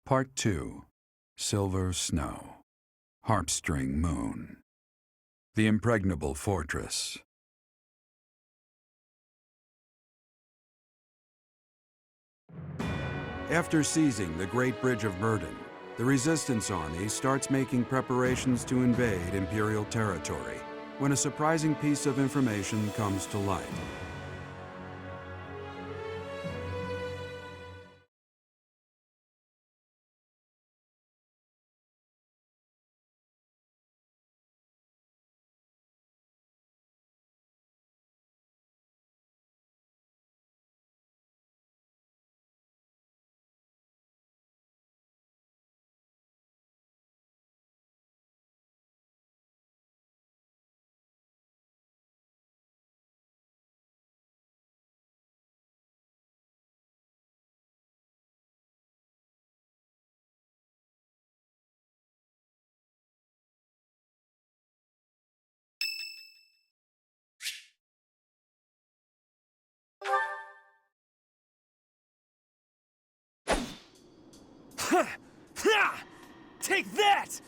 Part 2. Silver Snow. Harpstring Moon. The Impregnable Fortress. After seizing the Great Bridge of Burden, the Resistance Army starts making preparations to invade Imperial territory when a surprising piece of information comes to light. Take that!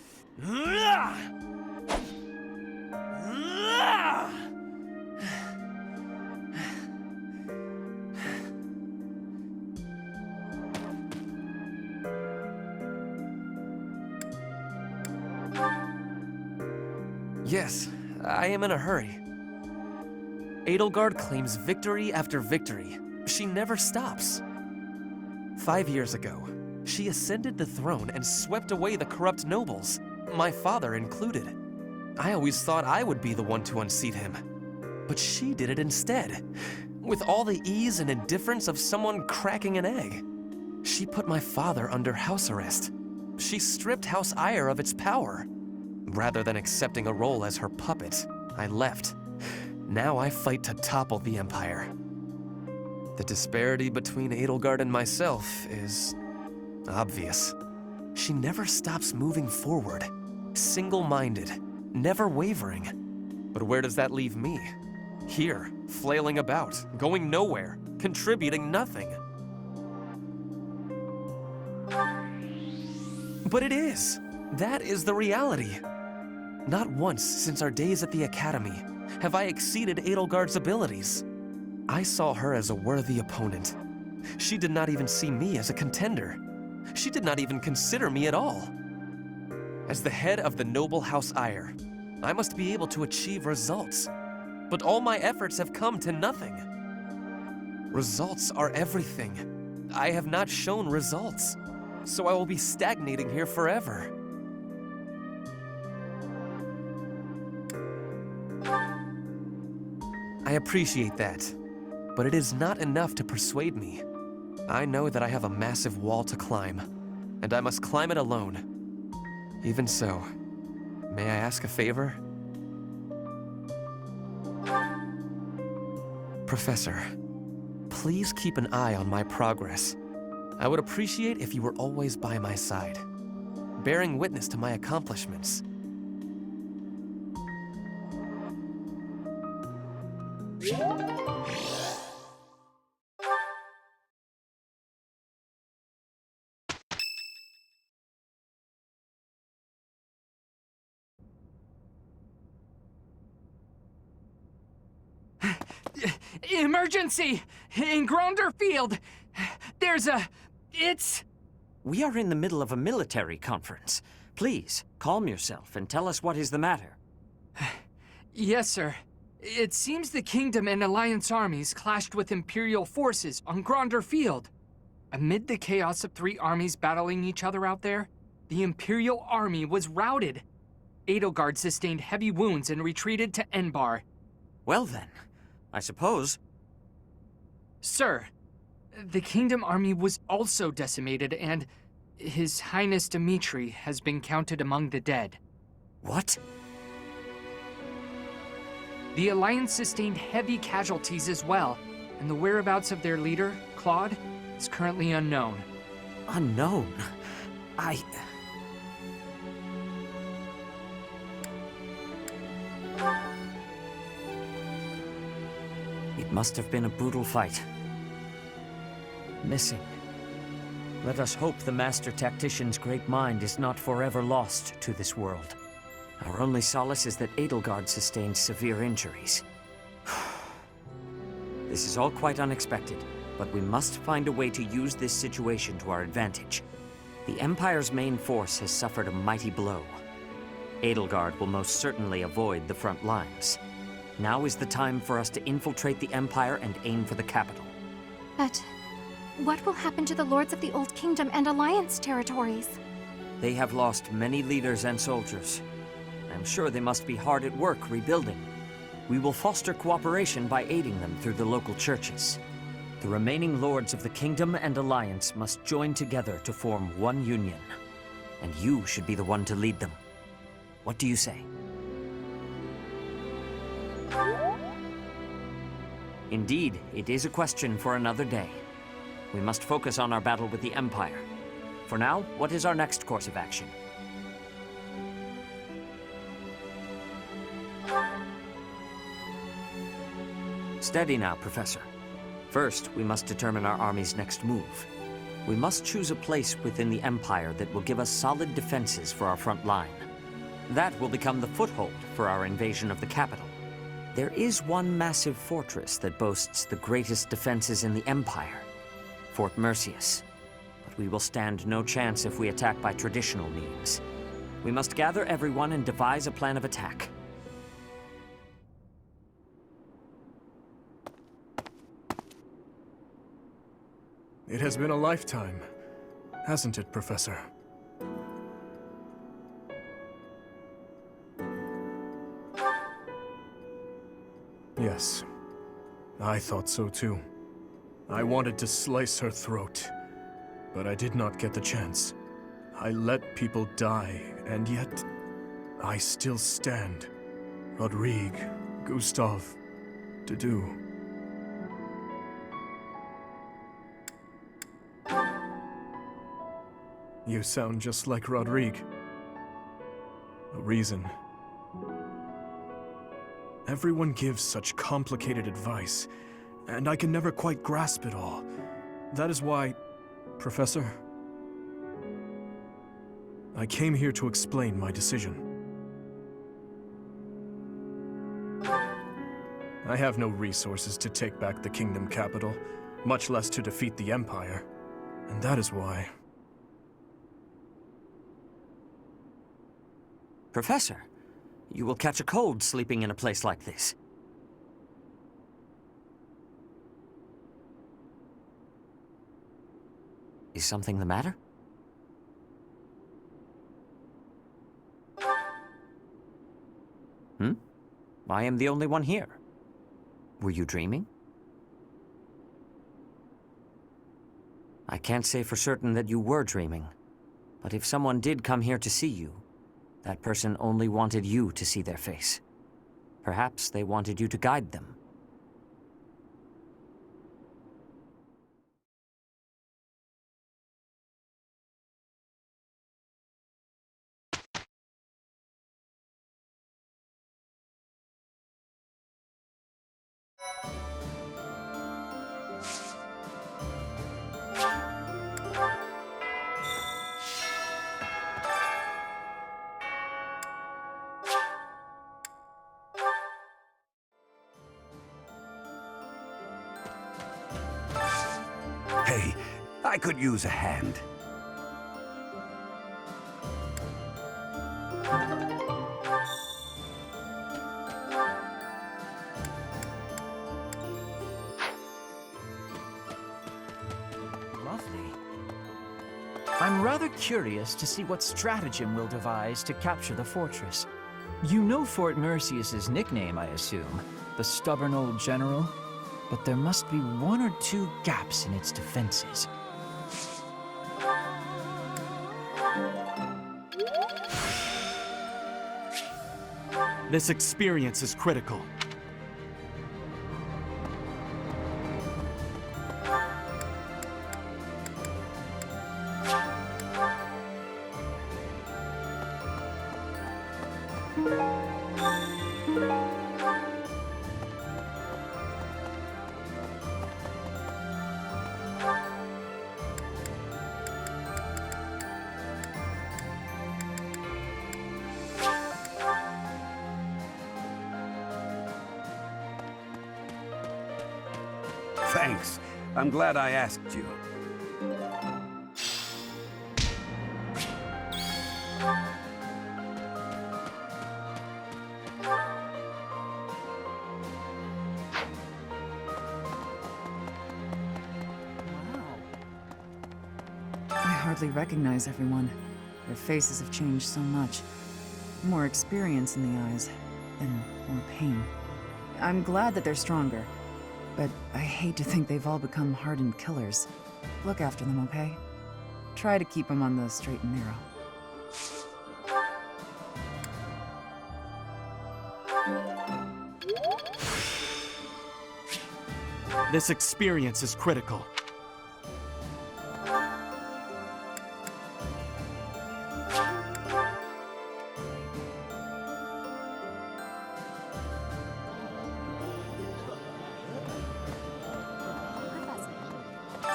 Yes, I am in a hurry. Edelgard claims victory after victory. She never stops. 5 years ago, she ascended the throne and swept away the corrupt nobles, my father included. I always thought I would be the one to unseat him. But she did it instead, with all the ease and indifference of someone cracking an egg. She put my father under house arrest. She stripped House Eyre of its power. Rather than accepting a role as her puppet, I left. Now I fight to topple the Empire. The disparity between Edelgard and myself is obvious. She never stops moving forward, single-minded, never wavering. But where does that leave me? Here, flailing about, going nowhere, contributing nothing. But it is. That is the reality. Not once since our days at the Academy have I exceeded Edelgard's abilities. I saw her as a worthy opponent. She did not even see me as a contender. She did not even consider me at all. As the head of the noble House Eyre, I must be able to achieve results. But all my efforts have come to nothing. Results are everything. I have not shown results, so I will be stagnating here forever. I appreciate that, but it is not enough to persuade me. I know that I have a massive wall to climb, and I must climb it alone. Even so, may I ask a favor? Professor, please keep an eye on my progress. I would appreciate if you were always by my side, bearing witness to my accomplishments. Emergency! In Gronder Field! We are in the middle of a military conference. Please, calm yourself and tell us what is the matter. Yes, sir. It seems the Kingdom and Alliance armies clashed with Imperial forces on Gronder Field. Amid the chaos of 3 armies battling each other out there, the Imperial army was routed. Edelgard sustained heavy wounds and retreated to Enbar. Well then, I suppose. Sir, the Kingdom army was also decimated, and His Highness Dimitri has been counted among the dead. What? The Alliance sustained heavy casualties as well, and the whereabouts of their leader, Claude, is currently unknown. Unknown? It must have been a brutal fight. Missing. Let us hope the Master Tactician's great mind is not forever lost to this world. Our only solace is that Edelgard sustained severe injuries. This is all quite unexpected, but we must find a way to use this situation to our advantage. The Empire's main force has suffered a mighty blow. Edelgard will most certainly avoid the front lines. Now is the time for us to infiltrate the Empire and aim for the capital. But what will happen to the Lords of the Old Kingdom and Alliance territories? They have lost many leaders and soldiers. I'm sure they must be hard at work rebuilding. We will foster cooperation by aiding them through the local churches. The remaining Lords of the Kingdom and Alliance must join together to form one union. And you should be the one to lead them. What do you say? Indeed, it is a question for another day. We must focus on our battle with the Empire. For now, what is our next course of action? Steady now, Professor. First, we must determine our army's next move. We must choose a place within the Empire that will give us solid defenses for our front line. That will become the foothold for our invasion of the capital. There is one massive fortress that boasts the greatest defenses in the Empire, Fort Mercius. But we will stand no chance if we attack by traditional means. We must gather everyone and devise a plan of attack. It has been a lifetime, hasn't it, Professor? Yes, I thought so too. I wanted to slice her throat, but I did not get the chance. I let people die, and yet I still stand. Rodrigue, Gustav, Dedu. You sound just like Rodrigue. A reason. Everyone gives such complicated advice, and I can never quite grasp it all. That is why, Professor, I came here to explain my decision. I have no resources to take back the kingdom capital, much less to defeat the Empire, and that is why... Professor, you will catch a cold sleeping in a place like this. Is something the matter? I am the only one here. Were you dreaming? I can't say for certain that you were dreaming, but if someone did come here to see you, that person only wanted you to see their face. Perhaps they wanted you to guide them. Hey, I could use a hand. Lovely. I'm rather curious to see what stratagem we'll devise to capture the fortress. You know Fort Mercius's nickname, I assume, the stubborn old general? But there must be one or two gaps in its defenses. This experience is critical. Thanks. I'm glad I asked you. I hardly recognize everyone. Their faces have changed so much. More experience in the eyes, and more pain. I'm glad that they're stronger, but I hate to think they've all become hardened killers. Look after them, okay? Try to keep them on the straight and narrow. This experience is critical.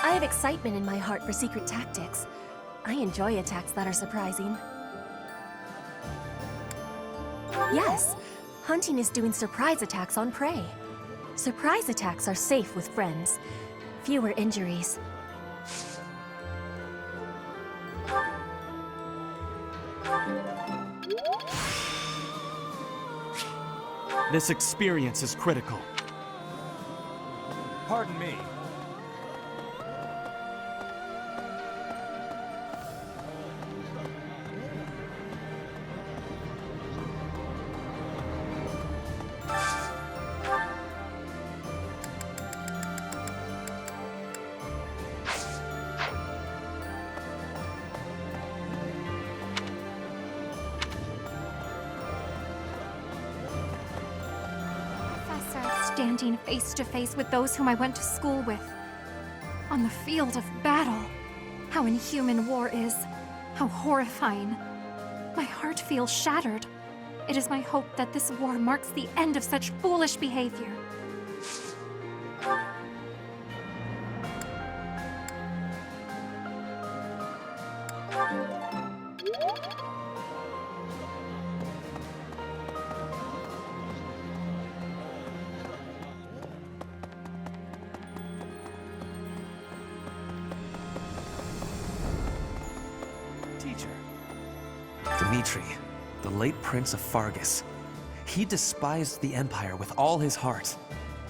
I have excitement in my heart for secret tactics. I enjoy attacks that are surprising. Yes, hunting is doing surprise attacks on prey. Surprise attacks are safe with friends. Fewer injuries. This experience is critical. Pardon me. Standing face to face with those whom I went to school with. On the field of battle. How inhuman war is. How horrifying. My heart feels shattered. It is my hope that this war marks the end of such foolish behavior. Teacher. Dimitri, the late Prince of Fargus. He despised the Empire with all his heart.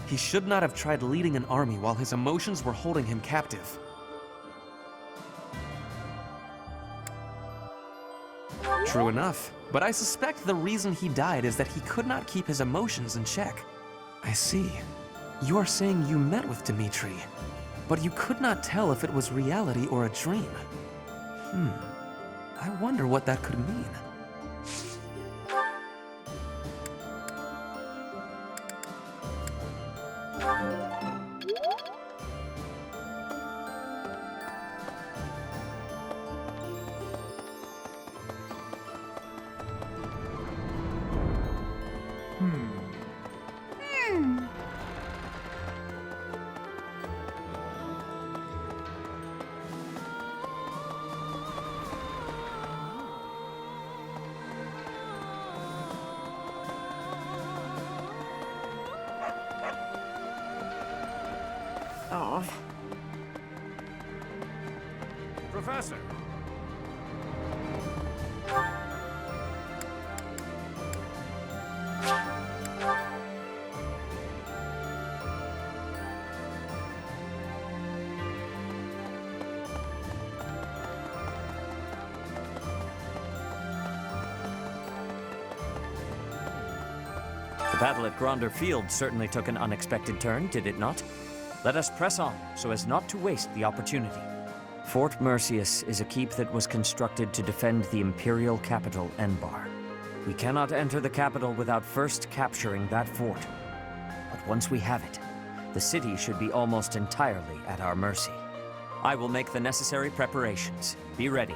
He should not have tried leading an army while his emotions were holding him captive. True enough, but I suspect the reason he died is that he could not keep his emotions in check. I see. You are saying you met with Dimitri, but you could not tell if it was reality or a dream. I wonder what that could mean. Oh. Professor! The battle at Gronder Field certainly took an unexpected turn, did it not? Let us press on, so as not to waste the opportunity. Fort Mercius is a keep that was constructed to defend the imperial capital, Enbar. We cannot enter the capital without first capturing that fort. But once we have it, the city should be almost entirely at our mercy. I will make the necessary preparations. Be ready.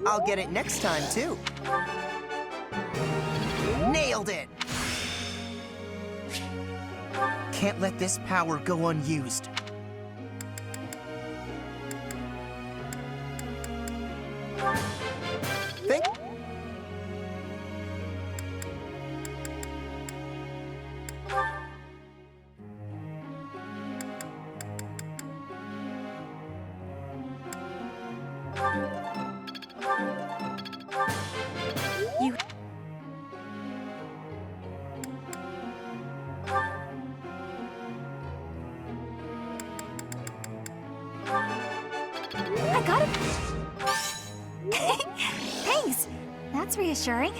I'll get it next time, too. Nailed it! Can't let this power go unused. Think... You... I got it. Thanks. That's reassuring.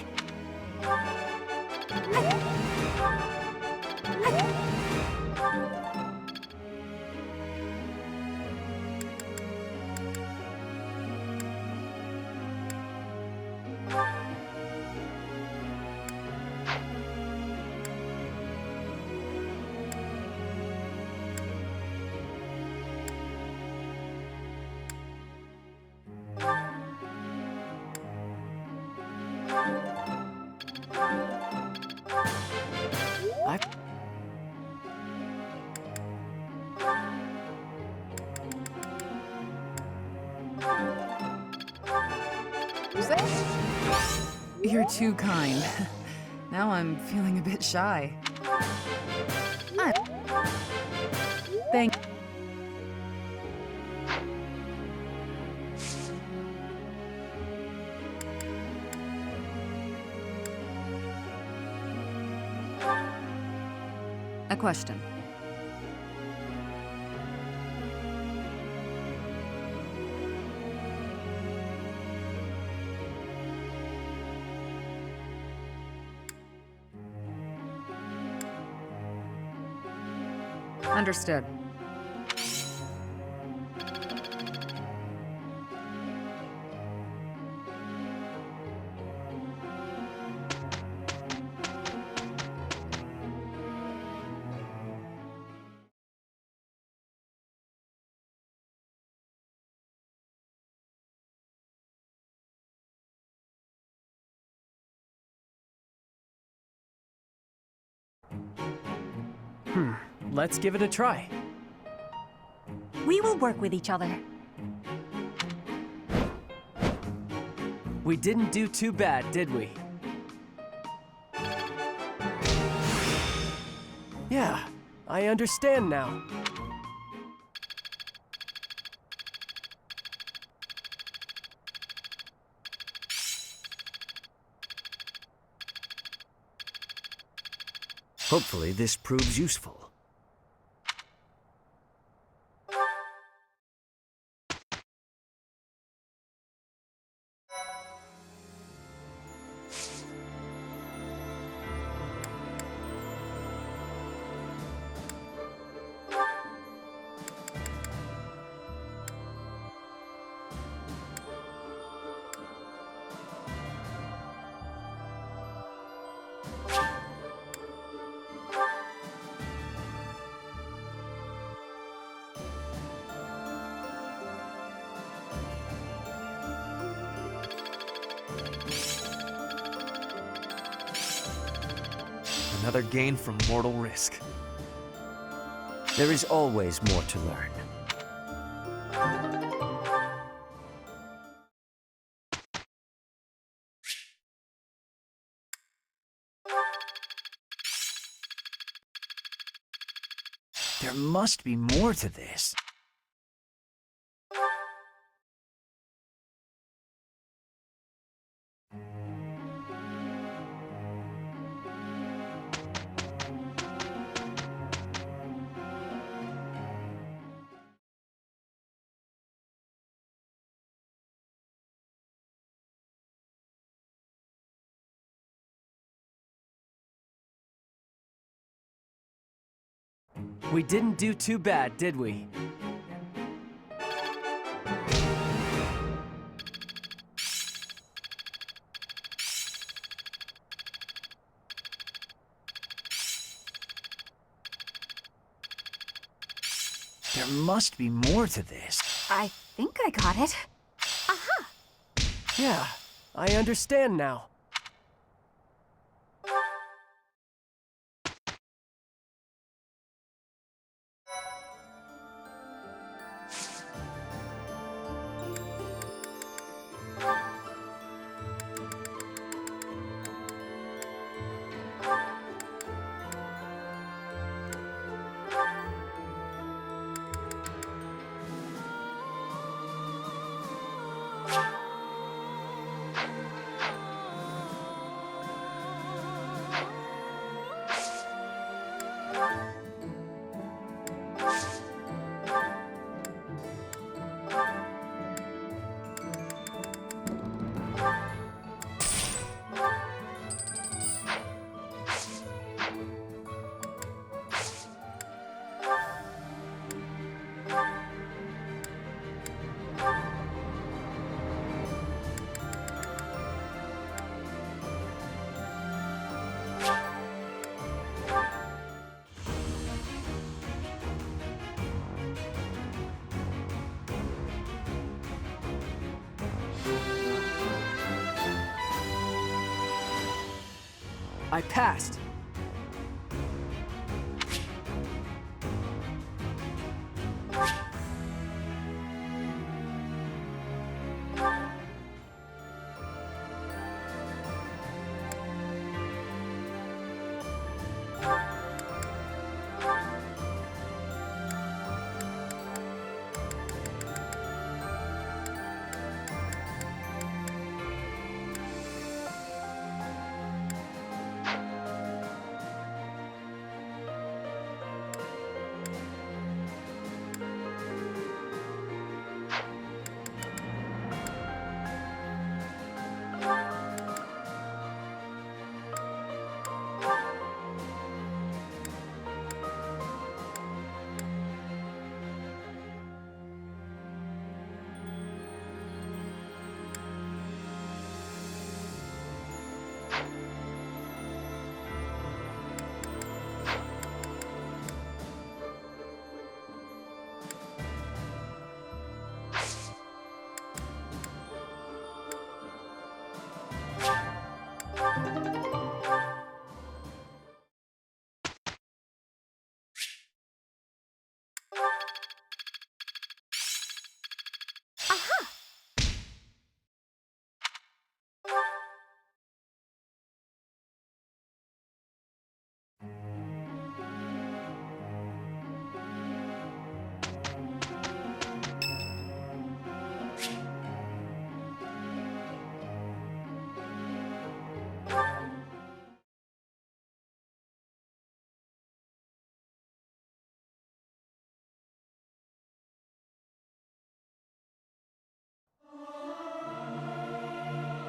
You're too kind. Now I'm feeling a bit shy. Thank... A question. Understood. Let's give it a try. We will work with each other. We didn't do too bad, did we? Yeah, I understand now. Hopefully this proves useful. Another gain from mortal risk. There is always more to learn. There must be more to this. We didn't do too bad, did we? There must be more to this. I think I got it. Aha! Yeah, I understand now. I passed.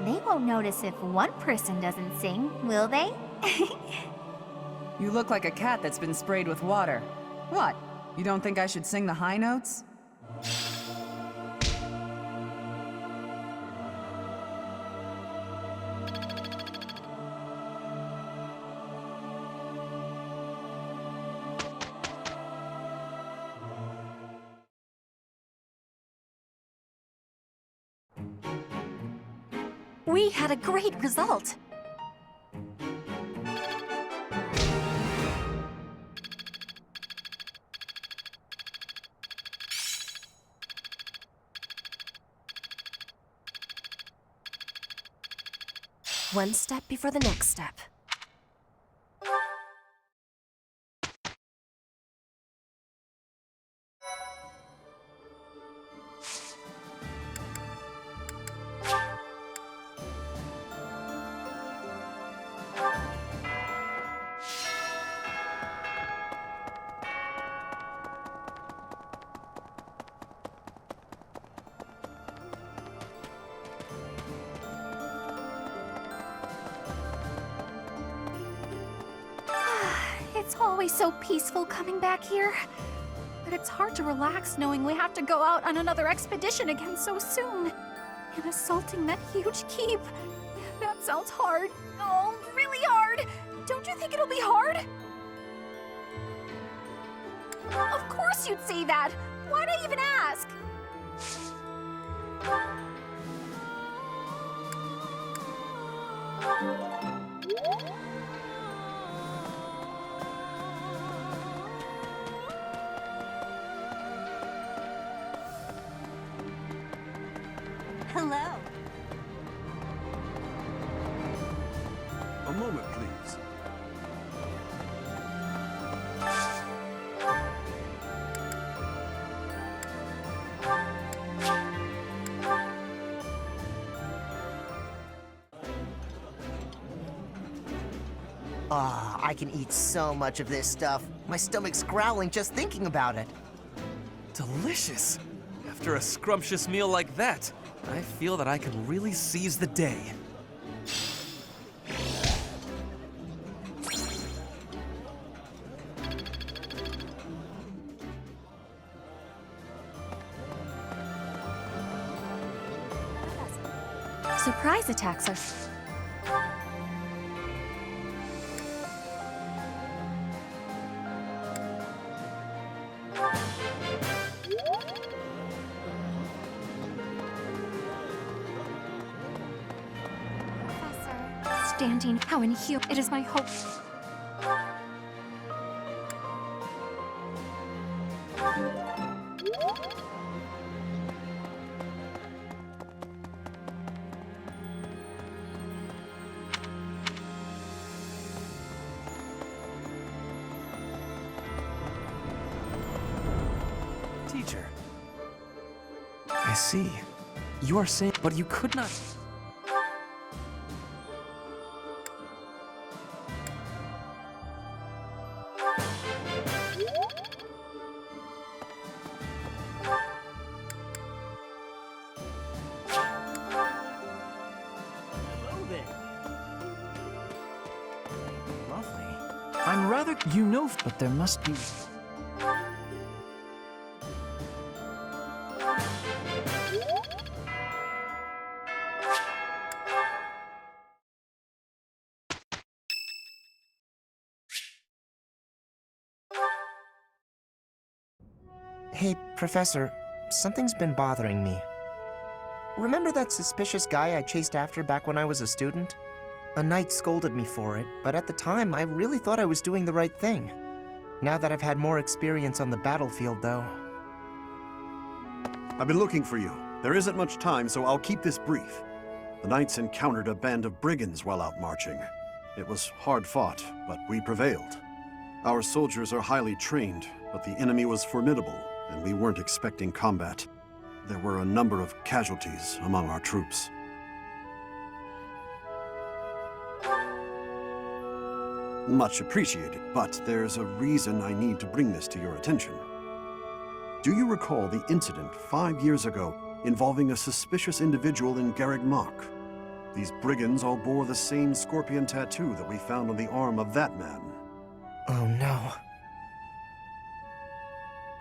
They won't notice if one person doesn't sing, will they? You look like a cat that's been sprayed with water. What? You don't think I should sing the high notes? We had a great result. One step before the next step. It's always so peaceful coming back here. But it's hard to relax knowing we have to go out on another expedition again so soon. And assaulting that huge keep. That sounds hard. Oh, really hard. Don't you think it'll be hard? Of course you'd say that. Why'd I even ask? Hello. A moment, please. Ah, I can eat so much of this stuff. My stomach's growling just thinking about it. Delicious! After a scrumptious meal like that, I feel that I can really seize the day. Surprise attacks are... Standing, how inhuman. It is my hope. Teacher. I see. You are saying, but you could not... I'm rather... You know, but there must be... Hey, Professor, something's been bothering me. Remember that suspicious guy I chased after back when I was a student? A knight scolded me for it, but at the time, I really thought I was doing the right thing. Now that I've had more experience on the battlefield, though... I've been looking for you. There isn't much time, so I'll keep this brief. The knights encountered a band of brigands while out marching. It was hard fought, but we prevailed. Our soldiers are highly trained, but the enemy was formidable, and we weren't expecting combat. There were a number of casualties among our troops. Much appreciated, but there's a reason I need to bring this to your attention. Do you recall the incident 5 years ago involving a suspicious individual in Garreg Mach? These brigands all bore the same scorpion tattoo that we found on the arm of that man. Oh no.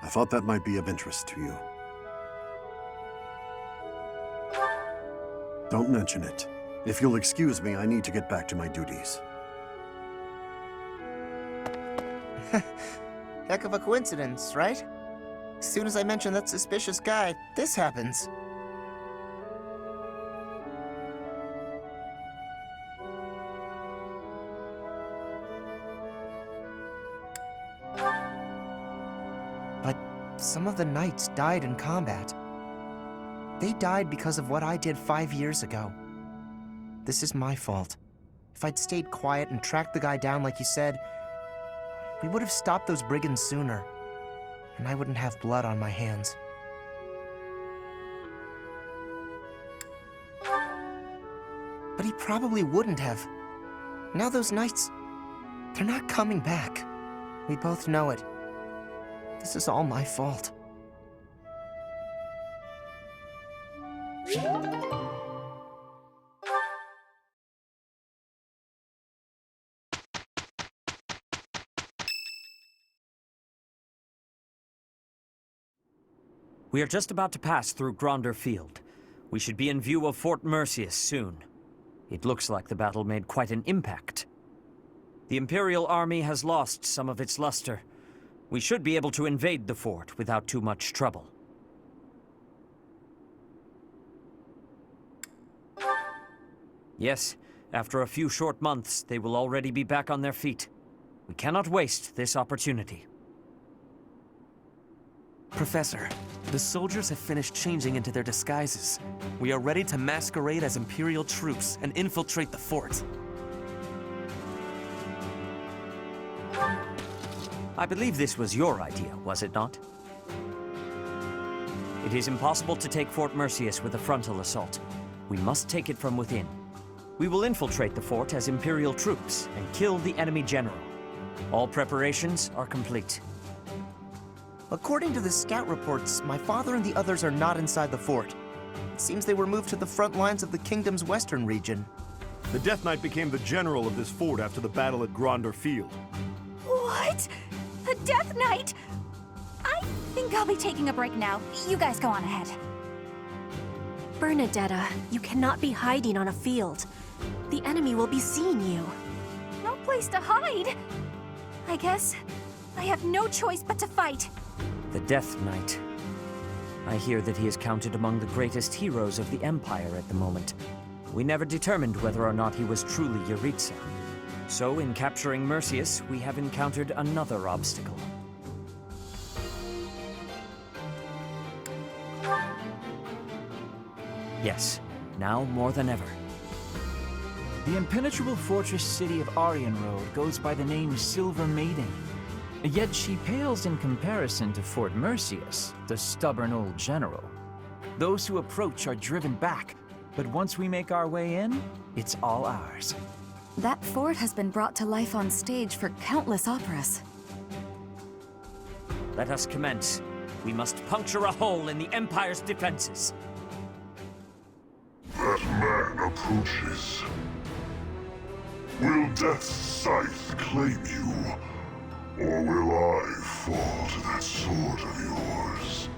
I thought that might be of interest to you. Don't mention it. If you'll excuse me, I need to get back to my duties. Heck of a coincidence, right? As soon as I mention that suspicious guy, this happens. But some of the knights died in combat. They died because of what I did 5 years ago. This is my fault. If I'd stayed quiet and tracked the guy down like you said, we would have stopped those brigands sooner, and I wouldn't have blood on my hands. But he probably wouldn't have. Now those knights, they're not coming back. We both know it. This is all my fault. We are just about to pass through Gronder Field. We should be in view of Fort Mercius soon. It looks like the battle made quite an impact. The Imperial army has lost some of its luster. We should be able to invade the fort without too much trouble. Yes, after a few short months, they will already be back on their feet. We cannot waste this opportunity. Professor, the soldiers have finished changing into their disguises. We are ready to masquerade as Imperial troops and infiltrate the fort. I believe this was your idea, was it not? It is impossible to take Fort Mercius with a frontal assault. We must take it from within. We will infiltrate the fort as Imperial troops and kill the enemy general. All preparations are complete. According to the scout reports, my father and the others are not inside the fort. It seems they were moved to the front lines of the kingdom's western region. The Death Knight became the general of this fort after the battle at Gronder Field. What? The Death Knight? I think I'll be taking a break now. You guys go on ahead. Bernadetta, you cannot be hiding on a field. The enemy will be seeing you. No place to hide. I guess I have no choice but to fight. The Death Knight. I hear that he is counted among the greatest heroes of the Empire at the moment. We never determined whether or not he was truly Yuritsa. So, in capturing Mercius, we have encountered another obstacle. Yes, now more than ever. The impenetrable fortress city of Arianrode goes by the name Silver Maiden. Yet she pales in comparison to Fort Mercius, the stubborn old general. Those who approach are driven back, but once we make our way in, it's all ours. That fort has been brought to life on stage for countless operas. Let us commence. We must puncture a hole in the Empire's defenses. That man approaches. Will Death's scythe claim you? Or will I fall to that sword of yours?